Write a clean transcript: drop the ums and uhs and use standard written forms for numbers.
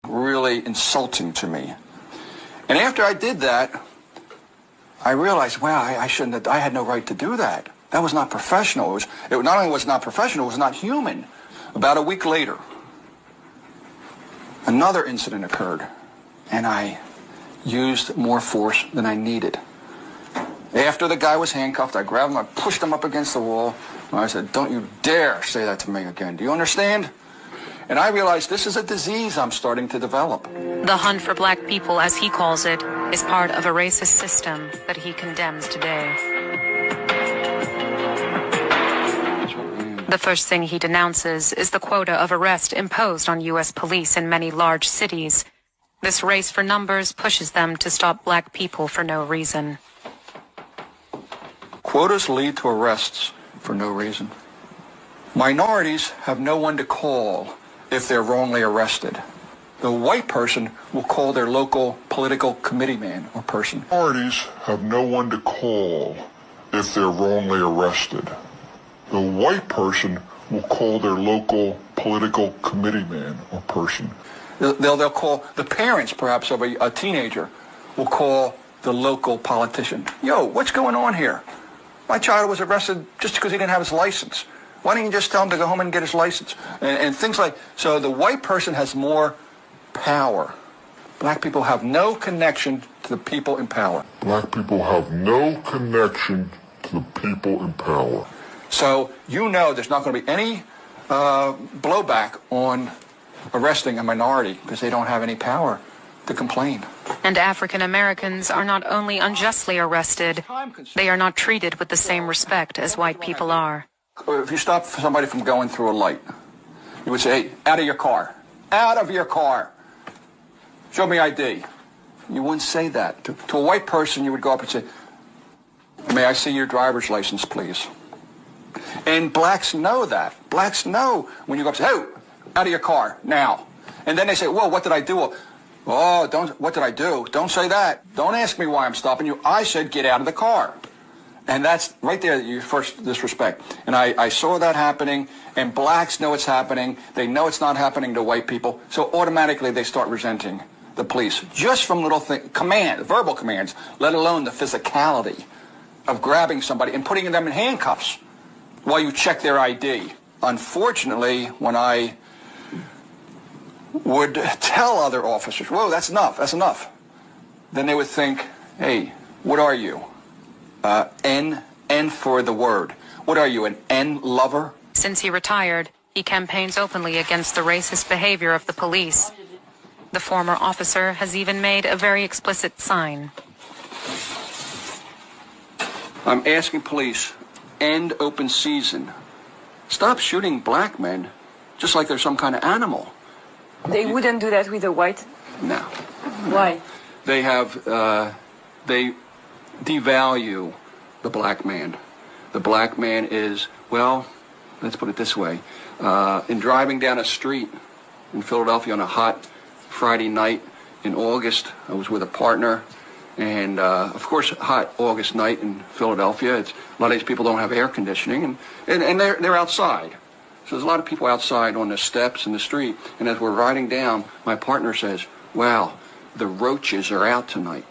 really insulting to me. And after I did that, I realized, wow, I shouldn't have, I had no right to do that. That was not professional. It not only was not professional, it was not human. About a week later, another incident occurred, and I used more force than I needed. After the guy was handcuffed, I grabbed him, I pushed him up against the wall, and I said, don't you dare say that to me again. Do you understand? And I realized this is a disease I'm starting to develop. The hunt for black people, as he calls it, is part of a racist system that he condemns today. The first thing he denounces is the quota of arrest imposed on U.S. police in many large cities. This race for numbers pushes them to stop black people for no reason. Quotas lead to arrests for no reason. Minorities have no one to call if they're wrongly arrested. The white person will call their local political committee man or person. Minorities have no one to call if they're wrongly arrested. The white person will call their local political committee man or person. They'll call the parents, perhaps, of a teenager, will call the local politician. Yo, what's going on here? My child was arrested just because he didn't have his license. Why didn't you just tell him to go home and get his license? And things like, so the white person has more power. Black people have no connection to the people in power. Black people have no connection to the people in power. So you know there's not going to be any blowback on arresting a minority because they don't have any power to complain. And African Americans are not only unjustly arrested, they are not treated with the same respect as white people are. If you stop somebody from going through a light, you would say, hey, out of your car. Out of your car. Show me ID. You wouldn't say that. To a white person, you would go up and say, may I see your driver's license, please? And blacks know that. Blacks know when you go up and say, hey, out of your car, now. And then they say, well, what did I do? Oh, what did I do? Don't say that. Don't ask me why I'm stopping you. I said get out of the car. And that's right there, you first disrespect. And I saw that happening, and blacks know it's happening. They know it's not happening to white people, so automatically they start resenting the police. Just from little verbal commands, let alone the physicality of grabbing somebody and putting them in handcuffs while you check their ID. Unfortunately, when I would tell other officers, whoa, that's enough, then they would think, hey, what are you? N for the word. What are you, an N lover? Since he retired, he campaigns openly against the racist behavior of the police. The former officer has even made a very explicit sign. I'm asking police, end open season. Stop shooting black men just like they're some kind of animal. They wouldn't do that with a white? No. Why? They devalue the black man. The black man is, well, let's put it this way. In driving down a street in Philadelphia on a hot Friday night in August, I was with a partner, and of course, hot August night in Philadelphia, a lot of these people don't have air conditioning, and they're outside. So there's a lot of people outside on the steps in the street, and as we're riding down, my partner says, wow, the roaches are out tonight.